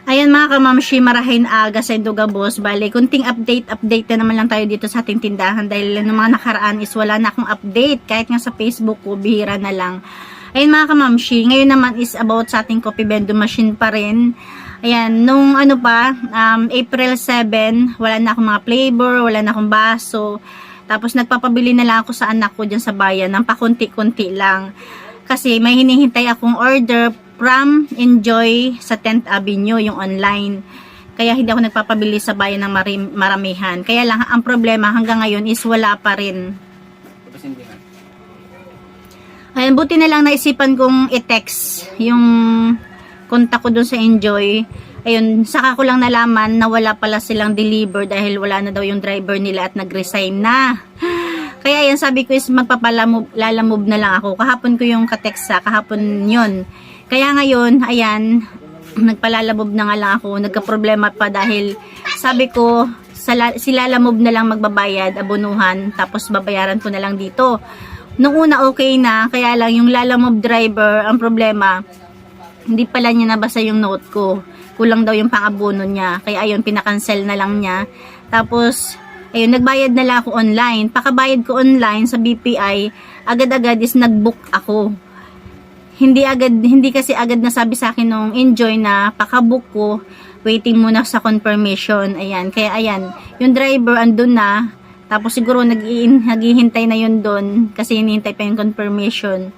Ayan mga kamamshi, marahin aga sa Indugabos. Bale, kunting update na naman lang tayo dito sa ating tindahan dahil nung mga nakaraan is wala na akong update. Kahit nga sa Facebook ko, bihira na lang. Ayan mga kamamshi, ngayon naman is about sa ating coffee vending machine pa rin. Ayan, nung April 7, wala na akong mga flavor, wala na akong baso. Tapos nagpapabili na lang ako sa anak ko dyan sa bayan ng pakunti-kunti lang. Kasi may hinihintay akong order from Enjoy sa 10th Avenue, yung online. Kaya hindi ako nagpapabili sa bayan ng maramihan. Kaya lang, ang problema hanggang ngayon is wala pa rin. Ayan, buti na lang naisipan kong i-text yung kontak ko dun sa Enjoy. Ayun, saka ko lang nalaman na wala pala silang deliver dahil wala na daw yung driver nila at nag-resign na. Kaya yan, sabi ko is lalamove na lang ako. Kahapon ko yung ka-text kahapon yun. Kaya ngayon, ayan, nagpalalamob na nga lang ako. Nagka-problema pa dahil sabi ko, sila lamob na lang magbabayad, abonuhan, tapos babayaran ko na lang dito. Nung una okay na, kaya lang yung lalamob driver, ang problema, hindi pala niya nabasa yung note ko. Kulang daw yung pang-abono niya. Kaya ayun, pinakancel na lang niya. Tapos, ayun, nagbayad na lang ako online. Pakabayad ko online sa BPI, agad-agad is nag-book ako. Hindi kasi agad nasabi sa akin nung Enjoy na pakabook ko, waiting muna sa confirmation. Ayan, kaya ayan, yung driver andun na, tapos siguro naghihintay na yun doon kasi hinihintay pa yung confirmation.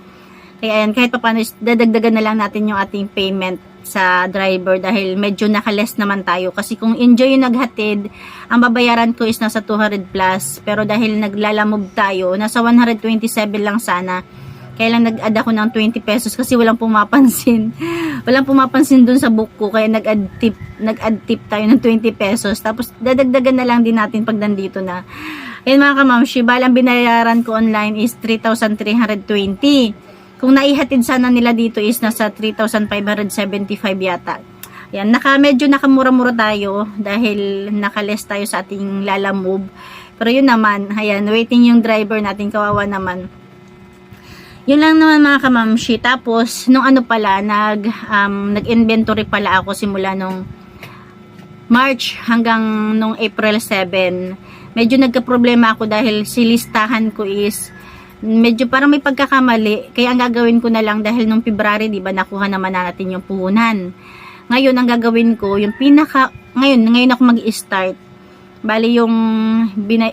Kaya ayan, kahit pa paano, dadagdagan na lang natin yung ating payment sa driver dahil medyo nakaless naman tayo. Kasi kung Enjoy yung naghatid, ang babayaran ko is nasa 200 plus, pero dahil naglalamove tayo, nasa 127 lang sana. Kaya lang nag-add ako ng 20 pesos kasi walang pumapansin. Walang pumapansin dun sa book ko. Kaya nag-add tip tayo ng 20 pesos. Tapos dadagdagan na lang din natin pag nandito na. Ayan mga kamamshi, balang binayaran ko online is 3,320. Kung naihatid sana nila dito is nasa 3,575 yata. Ayan, medyo nakamura-mura tayo dahil nakaless tayo sa ating lalamove. Pero yun naman, ayan, waiting yung driver natin, kawawa naman. Yun lang naman mga kamamshi. Tapos, nung nag-inventory pala ako simula nung March hanggang nung April 7. Medyo nagka-problema ako dahil silistahan ko is medyo parang may pagkakamali. Kaya ang gagawin ko na lang dahil nung February, di ba, nakuha naman natin yung puhunan. Ngayon, ang gagawin ko, yung ngayon ako mag-i-start. Bali, yung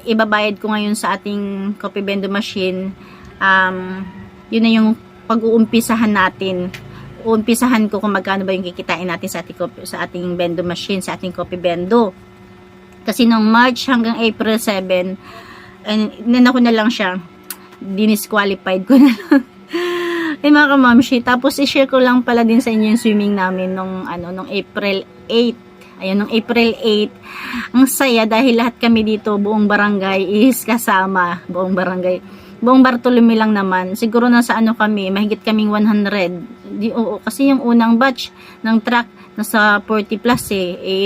ibabayad ko ngayon sa ating coffee vending machine, yun na yung pag-uumpisahan natin. Uumpisahan ko kung magkano ba yung kikitain natin sa ating vending machine, sa ating coffee vendo. Kasi nung March hanggang April 7, ko na lang siya. Dinisqualified ko na lang. Ay mga kamamshi, tapos i-share ko lang pala din sa inyo yung swimming namin nung April 8. Ayun, nung April 8, ang saya dahil lahat kami dito, buong barangay is kasama. Buong Bartolome lang naman. Siguro nasa kami, mahigit kaming 100. Oo, kasi yung unang batch ng truck nasa 40 plus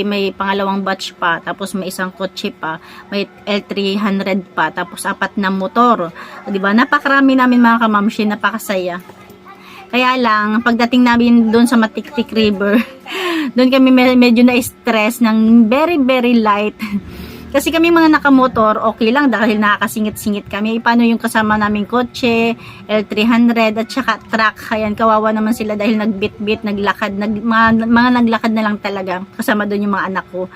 may pangalawang batch pa, tapos may isang kotse pa, may L300 pa, tapos 4 na motor. O, diba? Napakarami namin mga kamamshi, napakasaya. Kaya lang, pagdating namin doon sa Matiktik River, doon kami medyo na-stress ng very, very light. Kasi kami mga nakamotor, okay lang dahil nakakasingit-singit kami. Paano yung kasama naming kotse, L300 at saka truck. Ayan, kawawa naman sila dahil nagbit-bit, naglakad, mga naglakad na lang talaga. Kasama doon yung mga anak ko.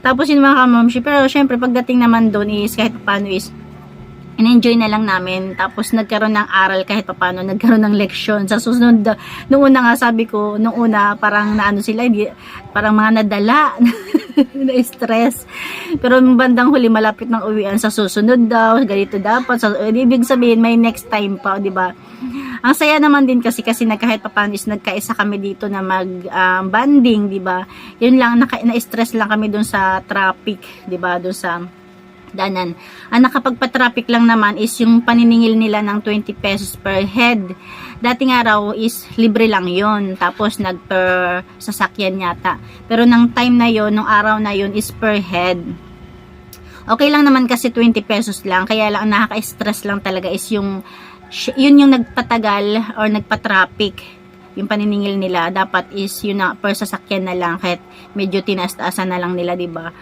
Tapos yung mga kamamshi, pero syempre pagdating naman doon is kahit paano is in-enjoy na lang namin. Tapos nagkaroon ng aral kahit paano, nagkaroon ng leksyon. Sa susunod, nung una nga sabi ko, nung una parang sila, parang mga nadala, na-stress. Pero bandang huli, malapit ng uwian, sa susunod daw, ganito dapat. Ibig sabihin, may next time pa, di ba? Ang saya naman din kasi kahit paano is nagkaisa kami dito na mag-banding, di ba? Yun lang, na-stress lang kami dun sa traffic, di ba? Dun sa danan. Ang nakapagpa-traffic lang naman is yung paniningil nila ng 20 pesos per head. Dating araw is libre lang yon, tapos per sasakyan yata. Pero nang time na yon, nung araw na yon is per head. Okay lang naman kasi 20 pesos lang, kaya lang nakaka-stress lang talaga is yun yung nagpatagal or nagpa-traffic. yung paniningil nila, dapat is yun na, per sasakyan na lang, kahit medyo tinaas-taasan na lang nila, diba?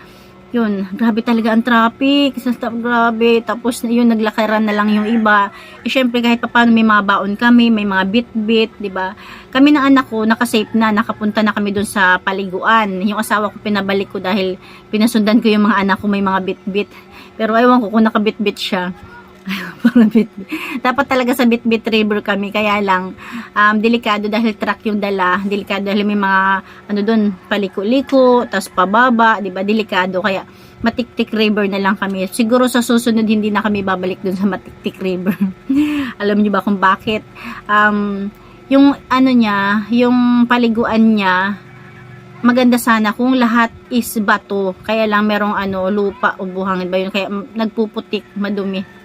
Yun, grabe talaga ang traffic, grabe, tapos yun, naglakaran na lang yung iba. Syempre, kahit pa paano may mga baon kami, may mga bit-bit, diba? Kami ng anak ko, nakasafe na, nakapunta na kami dun sa paliguan. Yung asawa ko, pinabalik ko dahil pinasundan ko yung mga anak ko, may mga bit-bit. Pero ewan ko kung nakabit-bit siya. Dapat talaga sa Bit-Bit River kami, kaya lang delikado dahil truck yung dala, delikado dahil may mga ano doon, paliko-liko, tapos pababa, di ba, delikado, kaya Matiktik River na lang kami. Siguro sa susunod hindi na kami babalik doon sa Matiktik River. Alam niyo ba kung bakit? Yung ano niya, yung paliguan niya, maganda sana kung lahat is bato, kaya lang merong ano, lupa o buhangin ba yun, kaya nagpuputik, madumi.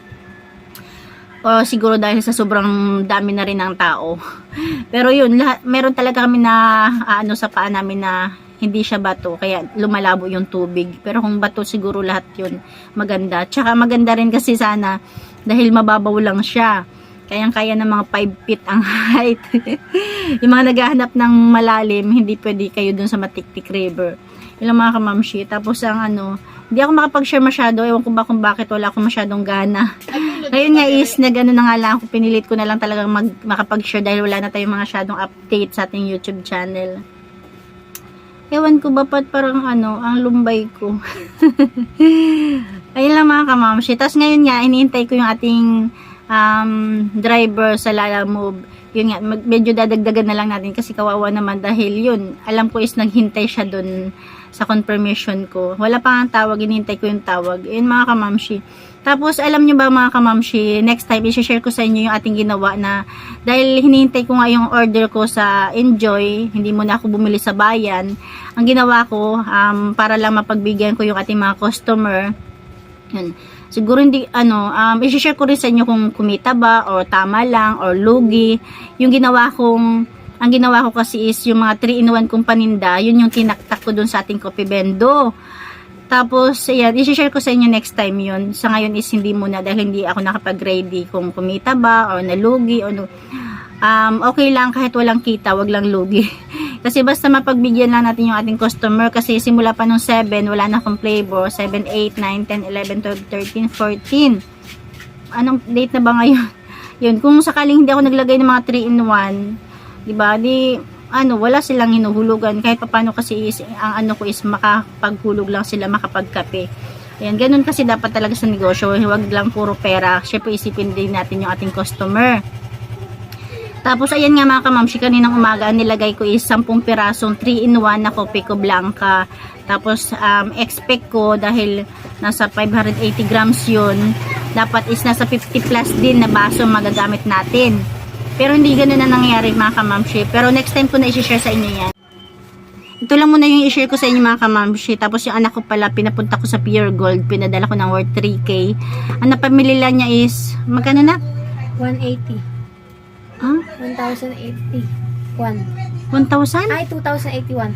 O siguro dahil sa sobrang dami na rin ng tao. Pero yun, meron talaga kami na ano sa paa namin na hindi siya bato, kaya lumalabo yung tubig. Pero kung bato, siguro lahat yun maganda. Tsaka maganda rin kasi sana dahil mababaw lang siya. Kayang-kaya ng mga 5 feet ang height. Yung mga naghahanap ng malalim, hindi pwede kayo dun sa Matiktik River. Yun lang mga kamamshi. Tapos ang ano, hindi ako makapag-share masyado. Ewan ko ba kung bakit wala akong masyadong gana. Ngayon nga is, nag-ano na nga lang ako, pinilit ko na lang talagang makapag-share dahil wala na tayong mga masyadong update sa ating YouTube channel. Ewan ko ba parang ano, ang lumbay ko. Ayun lang mga kamamshi. Tapos ngayon nga, iniintay ko yung ating driver sa Lalamove. Yun nga, medyo dadagdagan na lang natin kasi kawawa naman dahil yun, alam ko is naghintay siya dun sa confirmation ko. Wala pa ang tawag, inintay ko yung tawag. Yun mga kamamshi. Tapos alam nyo ba mga kamamshi, next time i-share ko sa inyo yung ating ginawa na dahil hinihintay ko nga yung order ko sa Enjoy, hindi muna ako bumili sa bayan. Ang ginawa ko, para lang mapagbigyan ko yung ating mga customer, yun. Siguro hindi, i-share ko rin sa inyo kung kumita ba, or tama lang, or lugi. Ang ginawa ko kasi is yung mga 3-in-1 kong paninda, yun yung tinaktak ko dun sa ating Coffee Bendo. Tapos, ayan, i-share ko sa inyo next time yun. Sa ngayon is hindi muna dahil hindi ako nakapag-ready kung kumita ba, or nalugi, or okay lang kahit walang kita, wag lang lugi. Kasi basta mapagbigyan lang natin yung ating customer kasi simula pa nung 7, wala na akong flavor. 7, 8, 9, 10, 11, 12, 13, 14. Anong date na ba ngayon? Yun, kung sakaling hindi ako naglagay ng mga 3-in-1, diba, wala silang hinuhulugan. Kahit paano kasi ang ano ko is makapaghulog lang sila, makapagkape. Ayan, ganun kasi dapat talaga sa negosyo. Huwag lang puro pera. Syempre isipin din natin yung ating customer. Tapos, ayan nga mga kamamshi, kaninang umaga, nilagay ko is 10 pirasong 3-in-1 na Coffee ko Blanca. Tapos, expect ko, dahil nasa 580 grams yun, dapat is nasa 50 plus din na baso magagamit natin. Pero hindi ganun na nangyari mga kamamshi. Pero next time ko na i-share sa inyo yan. Ito lang muna yung i-share ko sa inyo mga kamamshi. Tapos yung anak ko pala, pinapunta ko sa Pure Gold. Pinadala ko ng worth 3K. Ang napamili lang niya is, magkano na? 180. Huh? 1,081. 1,000? Ay, 2,081.